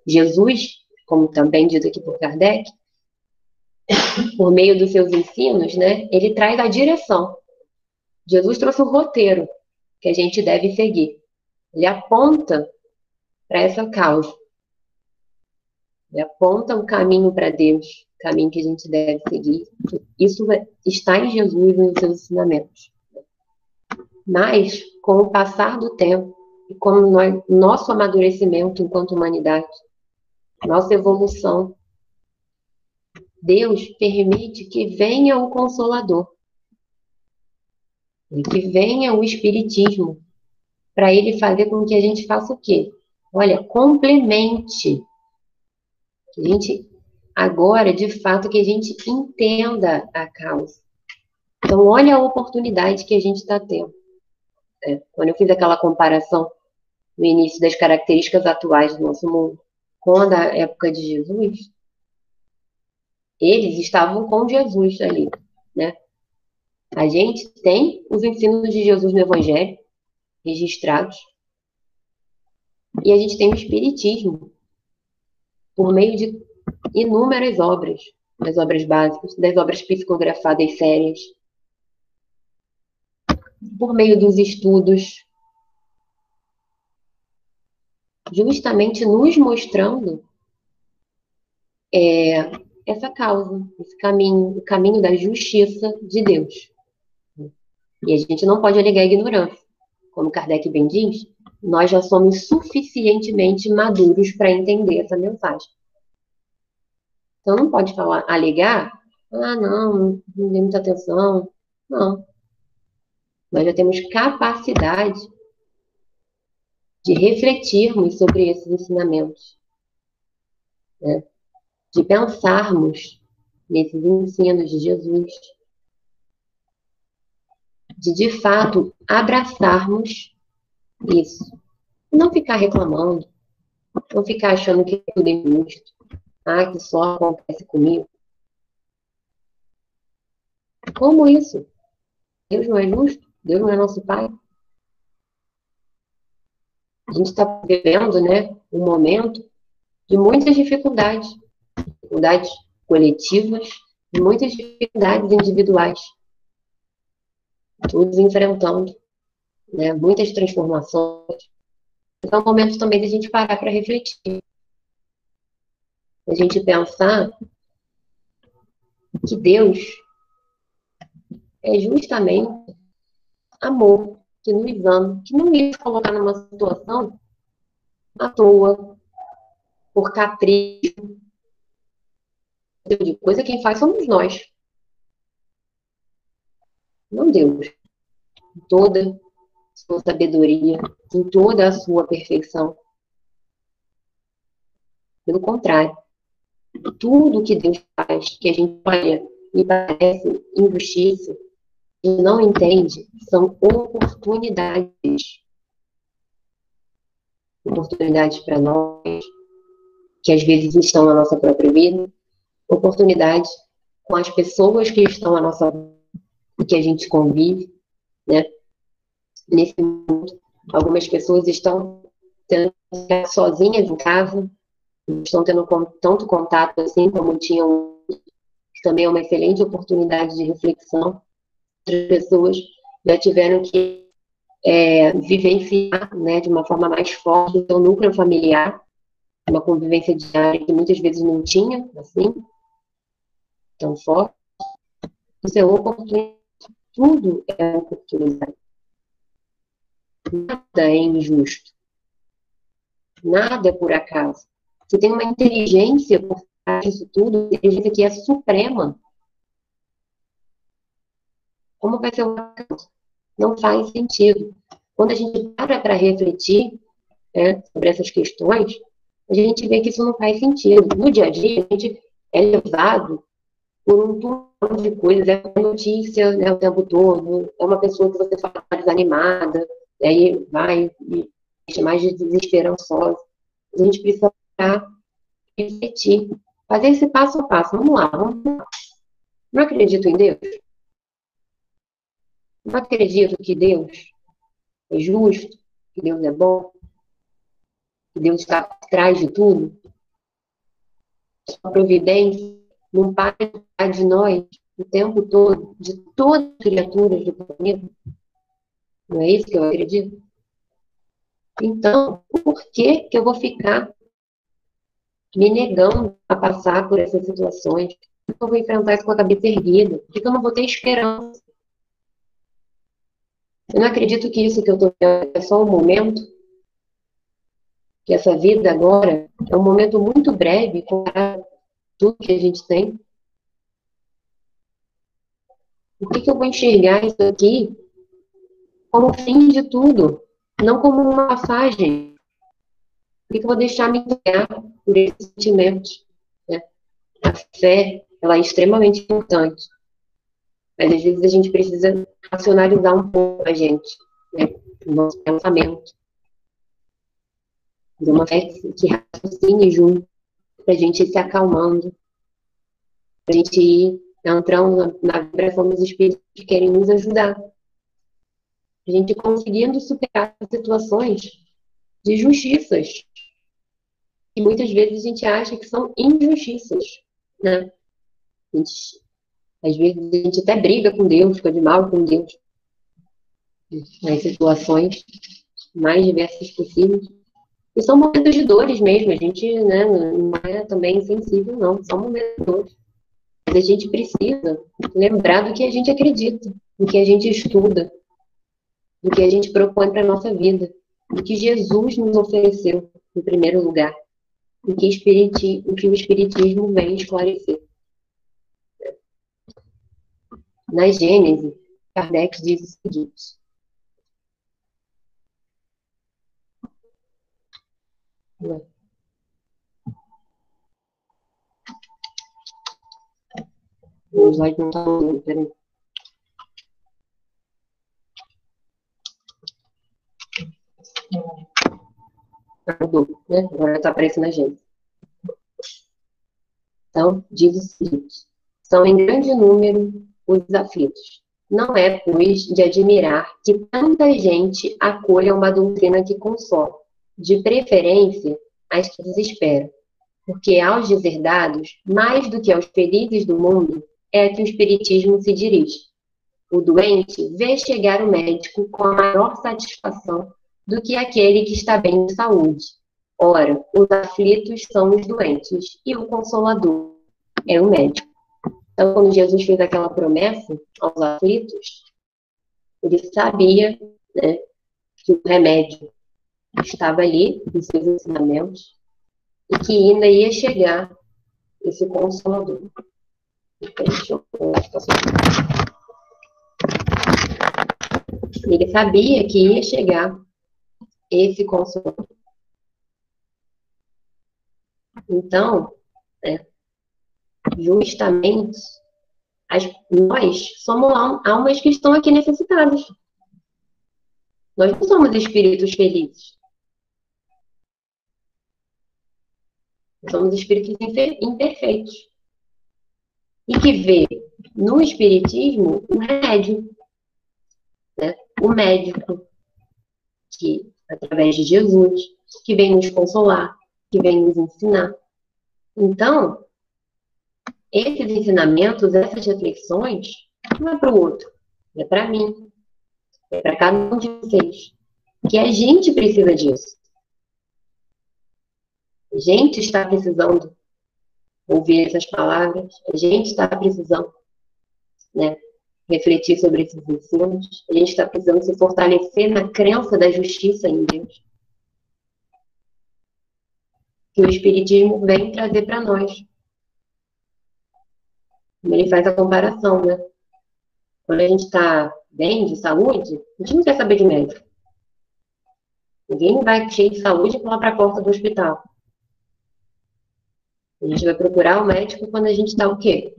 Jesus, como também dito aqui por Kardec, por meio dos seus ensinos, né, ele traz a direção. Jesus trouxe o roteiro que a gente deve seguir. Ele aponta para essa causa. Ele aponta o caminho para Deus, o caminho que a gente deve seguir. Isso está em Jesus e nos seus ensinamentos. Mas, com o passar do tempo, e com nosso amadurecimento enquanto humanidade, nossa evolução, Deus permite que venha o Consolador, e que venha o Espiritismo, para ele fazer com que a gente faça o quê? Olha, complemente. Que a gente, agora, de fato, que a gente entenda a causa. Então, olha a oportunidade que a gente está tendo. Quando eu fiz aquela comparação no início das características atuais do nosso mundo com a da época de Jesus, eles estavam com Jesus ali, né? A gente tem os ensinos de Jesus no Evangelho registrados e a gente tem o Espiritismo por meio de inúmeras obras, das obras básicas, das obras psicografadas sérias, por meio dos estudos, justamente nos mostrando essa causa, esse caminho, o caminho da justiça de Deus. E a gente não pode alegar ignorância. Como Kardec bem diz, nós já somos suficientemente maduros para entender essa mensagem. Então não pode falar, alegar, não dei muita atenção. Não. Nós já temos capacidade de refletirmos sobre esses ensinamentos, né? De pensarmos nesses ensinos de Jesus, de fato, abraçarmos isso. Não ficar reclamando, não ficar achando que tudo é injusto, que só acontece comigo. Como isso? Deus não é justo? Deus não é nosso Pai? A gente está vivendo, né, um momento de muitas dificuldades coletivas e muitas dificuldades individuais. Todos enfrentando, né, muitas transformações. Então é um momento também de a gente parar para refletir. A gente pensar que Deus é justamente amor, que nos ama, que não ia nos colocar numa situação à toa, por capricho. De coisa quem faz somos nós. Não Deus. Toda sua sabedoria, em toda a sua perfeição. Pelo contrário, tudo que Deus faz, que a gente olha e parece injustiça, e não entende, são oportunidades. Oportunidades para nós, que às vezes estão na nossa própria vida, oportunidades com as pessoas que estão à nossa vida, que a gente convive, né? Nesse mundo, algumas pessoas estão tendo que ficar sozinhas em casa, não estão tendo tanto contato assim como tinham, que também é uma excelente oportunidade de reflexão. Outras pessoas já tiveram que vivenciar, né, de uma forma mais forte o seu núcleo familiar, uma convivência diária que muitas vezes não tinha, assim, tão forte. Isso é oportunidade. Tudo é oportunidade. Nada é injusto. Nada é por acaso. Você tem uma inteligência por trás disso tudo, uma inteligência que é suprema. Como vai ser o acaso? Não faz sentido. Quando a gente para refletir, né, sobre essas questões, a gente vê que isso não faz sentido. No dia a dia, a gente é levado por um turno de coisas, é uma notícia, né, o tempo todo, é uma pessoa que você fala desanimada, aí vai e deixa mais desesperançosa. A gente precisa parar, refletir, fazer esse passo a passo. Vamos lá, vamos lá. Não acredito em Deus? Não acredito que Deus é justo, que Deus é bom, que Deus está por trás de tudo. A providência não para de cuidar de nós o tempo todo, de todas as criaturas do planeta. Não é isso que eu acredito? Então, por que que eu vou ficar me negando a passar por essas situações? Por que eu vou enfrentar isso com a cabeça erguida? Por que eu não vou ter esperança? Eu não acredito que isso que eu estou vendo é só um momento, que essa vida agora é um momento muito breve comparado a tudo que a gente tem. Por que que eu vou enxergar isso aqui como o fim de tudo, não como uma passagem? Por que que eu vou deixar me guiar por esses sentimentos? Né? A fé, ela é extremamente importante. Mas às vezes a gente precisa racionalizar um pouco a gente, né? O nosso pensamento. De uma fé que raciocine junto, para a gente ir se acalmando, para a gente ir entrando na vibração dos espíritos que querem nos ajudar. A gente conseguindo superar situações de injustiças, que muitas vezes a gente acha que são injustiças, né? Às vezes a gente até briga com Deus, fica de mal com Deus, nas situações mais diversas possíveis. E são momentos de dores mesmo, a gente, né, não é também insensível, não, são momentos de dores. Mas a gente precisa lembrar do que a gente acredita, do que a gente estuda, do que a gente propõe para a nossa vida, do que Jesus nos ofereceu, em primeiro lugar, o que o Espiritismo vem esclarecer. Na Gênese, Kardec diz o seguinte: o slide não está mudando, peraí. Mudou, né? Agora está aparecendo a Gênese. Então, diz o seguinte: são em grande número os aflitos. Não é, pois, de admirar que tanta gente acolha uma doutrina que consola, de preferência as que desesperam, porque aos deserdados, mais do que aos felizes do mundo, é que o Espiritismo se dirige. O doente vê chegar o médico com a maior satisfação do que aquele que está bem de saúde. Ora, os aflitos são os doentes, e o consolador é o médico. Então, quando Jesus fez aquela promessa aos aflitos, ele sabia, né, que o remédio estava ali, nos seus ensinamentos, e que ainda ia chegar esse consolador. Deixa eu ver a situação. Ele sabia que ia chegar esse consolo. Então, justamente, nós somos almas que estão aqui necessitadas. Nós não somos espíritos felizes. Somos espíritos imperfeitos. E que vê no espiritismo um remédio, né? O médico, que, através de Jesus, que vem nos consolar, que vem nos ensinar. Então, esses ensinamentos, essas reflexões, não é para o outro, é para mim, é para cada um de vocês. Que a gente precisa disso. A gente está precisando ouvir essas palavras, a gente está precisando, né, refletir sobre esses ensinos, a gente está precisando se fortalecer na crença da justiça em Deus. Que o Espiritismo vem trazer para nós. Ele faz a comparação, né? Quando a gente está bem de saúde, a gente não quer saber de médico. Ninguém vai cheio de saúde e pular para a porta do hospital. A gente vai procurar o médico quando a gente está o quê?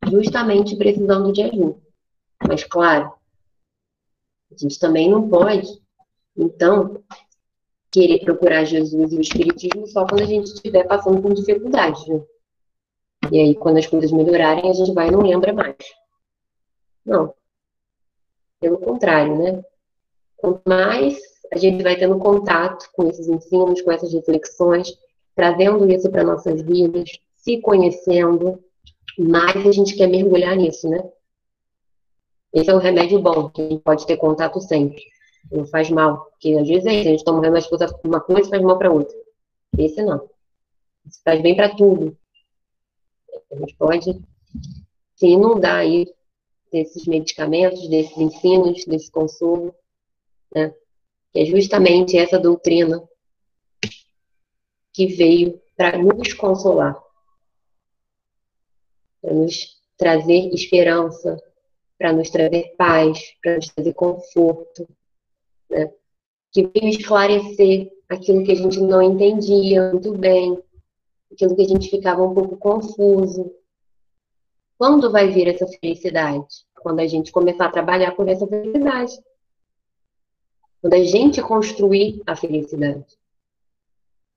Justamente precisando de ajuda. Mas, claro, a gente também não pode, então, querer procurar Jesus e o Espiritismo só quando a gente estiver passando por dificuldades, né? E aí, quando as coisas melhorarem, a gente vai e não lembra mais. Não. Pelo contrário, né? Quanto mais a gente vai tendo contato com esses ensinos, com essas reflexões, trazendo isso para nossas vidas, se conhecendo, mais a gente quer mergulhar nisso, né? Esse é um remédio bom, que a gente pode ter contato sempre. Não faz mal. Porque às vezes a gente toma um remédio para uma coisa e faz mal para outra. Esse não. Isso faz bem para tudo. A gente pode se inundar aí desses medicamentos, desses ensinos, desse consolo, né? Que é justamente essa doutrina que veio para nos consolar, para nos trazer esperança, para nos trazer paz, para nos trazer conforto, né? Que veio esclarecer aquilo que a gente não entendia muito bem, aquilo que a gente ficava um pouco confuso. Quando vai vir essa felicidade? Quando a gente começar a trabalhar por essa felicidade. Quando a gente construir a felicidade.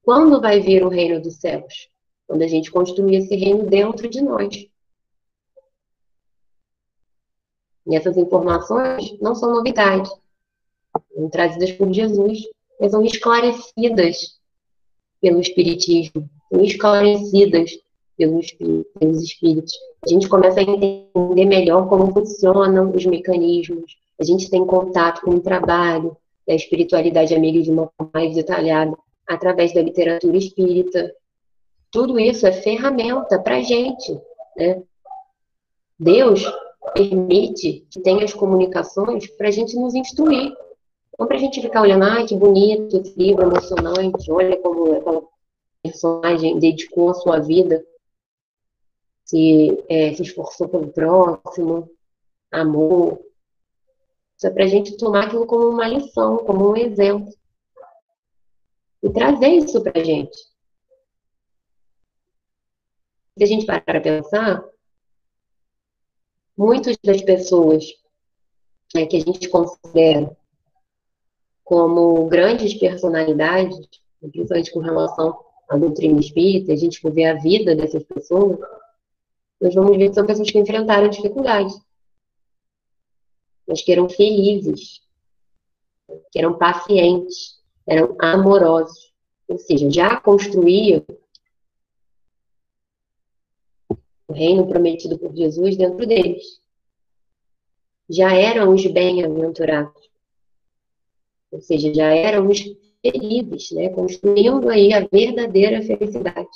Quando vai vir o reino dos céus? Quando a gente construir esse reino dentro de nós. E essas informações não são novidades. São trazidas por Jesus, mas são esclarecidas pelo Espiritismo, são esclarecidas pelos Espíritos. A gente começa a entender melhor como funcionam os mecanismos, a gente tem contato com o trabalho da espiritualidade amiga de uma forma mais detalhada, através da literatura espírita. Tudo isso é ferramenta para a gente, né? Deus permite que tenha as comunicações para a gente nos instruir. Não para a gente ficar olhando, ai, que bonito, esse livro emocionante, olha como aquela personagem dedicou a sua vida, se esforçou pelo próximo, amor. Isso é para a gente tomar aquilo como uma lição, como um exemplo. E trazer isso para a gente. Se a gente parar para pensar, muitas das pessoas que a gente considera como grandes personalidades, principalmente com relação à doutrina espírita, a gente for ver a vida dessas pessoas, nós vamos ver que são pessoas que enfrentaram dificuldades, mas que eram felizes, que eram pacientes, eram amorosos, ou seja, já construíam o reino prometido por Jesus dentro deles. Já eram os bem-aventurados, ou seja, já eram os felizes, né? Construindo aí a verdadeira felicidade,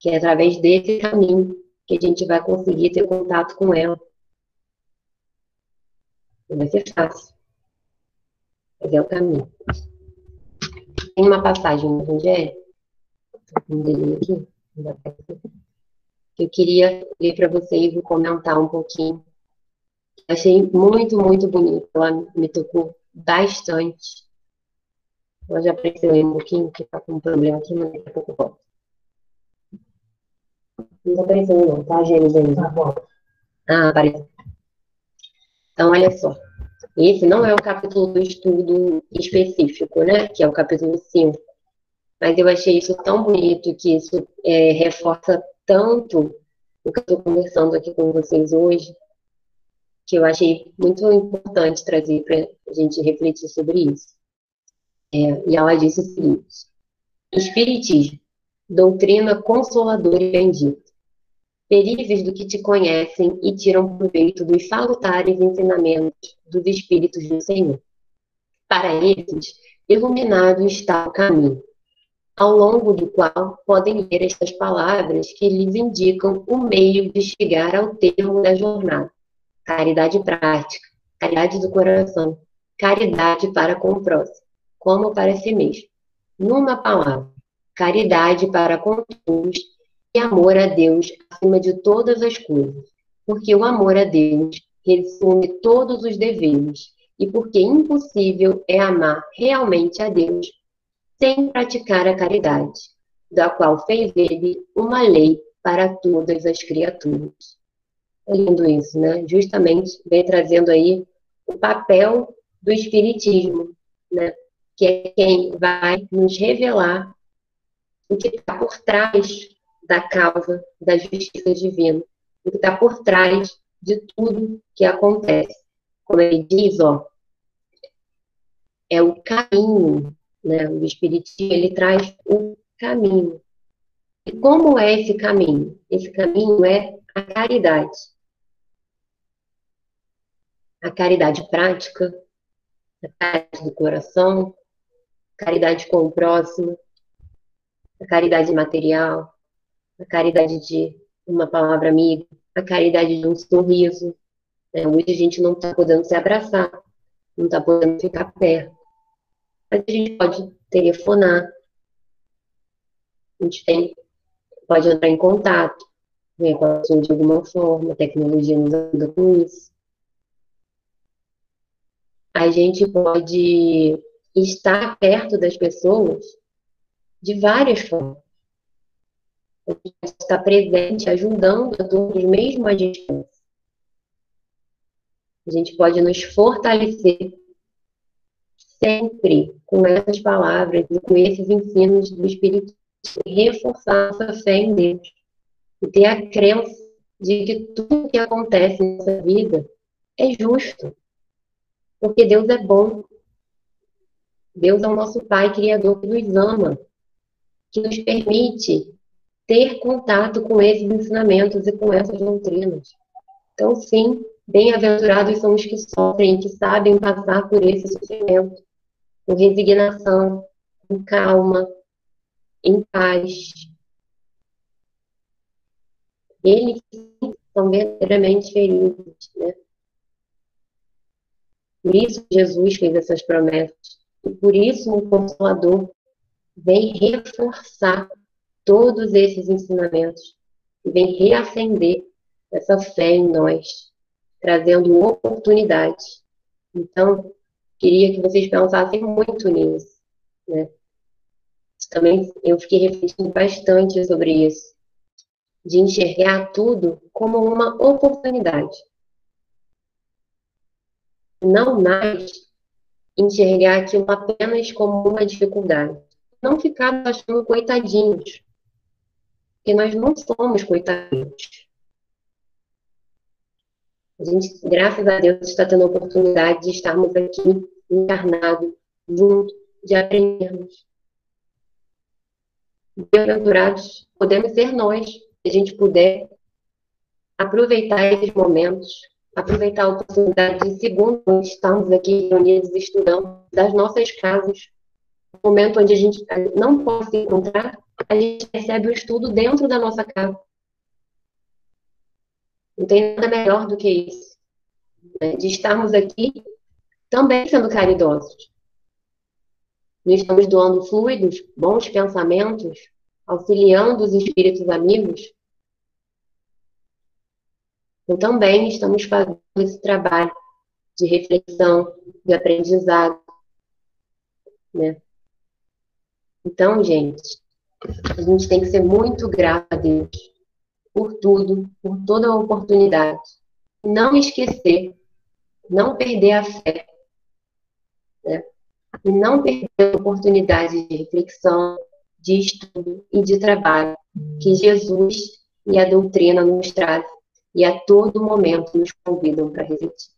que é através desse caminho que a gente vai conseguir ter contato com ela. Não vai ser fácil, mas é o caminho. Tem uma passagem no Evangelho, aqui, que eu queria ler para vocês e comentar um pouquinho, Achei muito, muito bonito. Ela me tocou bastante. Ela já apareceu aí um pouquinho, que tá com um problema aqui, mas daqui a pouco volta. Não apareceu não, tá, Gênesis ainda? Tá bom. Ah, apareceu. Então, olha só. Esse não é o capítulo do estudo específico, né? Que é o capítulo 5. Mas eu achei isso tão bonito, que isso reforça tanto o que eu estou conversando aqui com vocês hoje, que eu achei muito importante trazer para a gente refletir sobre isso. E ela disse o seguinte: Espiritismo, doutrina consoladora e bendita, felizes do que te conhecem e tiram proveito dos salutares ensinamentos dos Espíritos do Senhor. Para esses, iluminado está o caminho, ao longo do qual podem ler estas palavras que lhes indicam o meio de chegar ao termo da jornada. Caridade prática, caridade do coração, caridade para com o próximo, como para si mesmo. Numa palavra, caridade para com todos e amor a Deus acima de todas as coisas, porque o amor a Deus resume todos os deveres e porque impossível é amar realmente a Deus sem praticar a caridade, da qual fez ele uma lei para todas as criaturas. É lindo isso, né? Justamente vem trazendo aí o papel do Espiritismo, né? Que é quem vai nos revelar o que está por trás da causa da justiça divina, o que está por trás de tudo que acontece. Como ele diz, ó, é o caminho, né? O Espiritismo, ele traz o caminho. E como é esse caminho? Esse caminho é a caridade. A caridade prática, a caridade do coração, a caridade com o próximo, a caridade material, a caridade de uma palavra amiga, a caridade de um sorriso. Hoje a gente não está podendo se abraçar, não está podendo ficar perto. Mas a gente pode telefonar, a gente pode entrar em contato, né, com a pessoa de alguma forma, a tecnologia nos ajuda com isso. A gente pode estar perto das pessoas de várias formas. A gente pode estar presente, ajudando a todos, mesmo à distância. A gente pode nos fortalecer sempre com essas palavras e com esses ensinos do Espírito, e reforçar nossa fé em Deus. E ter a crença de que tudo que acontece nessa vida é justo. Porque Deus é bom. Deus é o nosso Pai Criador que nos ama, que nos permite ter contato com esses ensinamentos e com essas doutrinas. Então, sim, bem-aventurados são os que sofrem, que sabem passar por esse sofrimento, com resignação, com calma, em paz. Eles são verdadeiramente felizes, né? Por isso Jesus fez essas promessas. E por isso o Consolador vem reforçar todos esses ensinamentos e vem reacender essa fé em nós, trazendo oportunidade. Então, queria que vocês pensassem muito nisso, né? Também eu fiquei refletindo bastante sobre isso, de enxergar tudo como uma oportunidade. Não mais enxergar aquilo apenas como uma dificuldade. Não ficar achando coitadinhos, porque nós não somos coitadinhos. A gente, graças a Deus, está tendo a oportunidade de estarmos aqui encarnados, juntos, de aprendermos. Bem-aventurados podemos ser nós, se a gente puder aproveitar esses momentos, aproveitar a oportunidade de segundo estamos aqui reunidos estudando das nossas casas, no momento onde a gente não pode se encontrar, a gente recebe o estudo dentro da nossa casa. Não tem nada melhor do que isso, né? De estarmos aqui também sendo caridosos. Nós estamos doando fluidos, bons pensamentos, auxiliando os espíritos amigos. Então, também estamos fazendo esse trabalho de reflexão, de aprendizado, né? Então, gente, a gente tem que ser muito grato a Deus por tudo, por toda a oportunidade. Não esquecer, não perder a fé, né? E não perder a oportunidade de reflexão, de estudo e de trabalho que Jesus e a doutrina nos trazem e a todo momento nos convidam para refletir.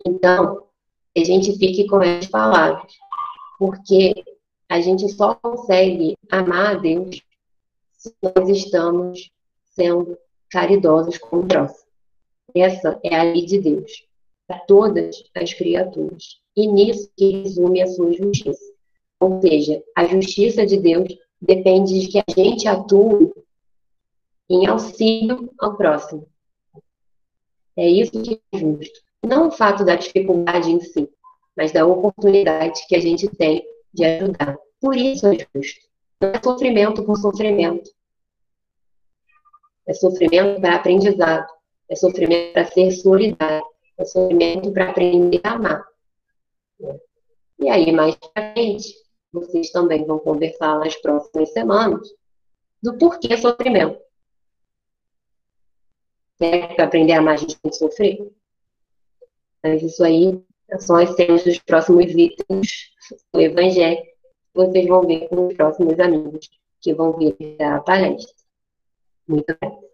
Então, que a gente fique com essas palavras, porque a gente só consegue amar a Deus se nós estamos sendo caridosos com o próximo. Essa é a lei de Deus para todas as criaturas. E nisso que resume a sua justiça. Ou seja, a justiça de Deus depende de que a gente atue em auxílio ao próximo. É isso que é justo. Não o fato da dificuldade em si, mas da oportunidade que a gente tem de ajudar. Por isso é justo. Não é sofrimento por sofrimento. É sofrimento para aprendizado. É sofrimento para ser solidário. É sofrimento para aprender a amar. E aí, mais pra frente, vocês também vão conversar nas próximas semanas do porquê sofrimento. Para aprender a amar, a gente tem que sofrer. Mas isso aí são as cenas dos próximos itens do Evangelho. Vocês vão ver com os próximos amigos que vão vir a palestra. Muito bem.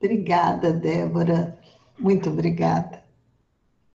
Obrigada, Débora. Muito obrigada.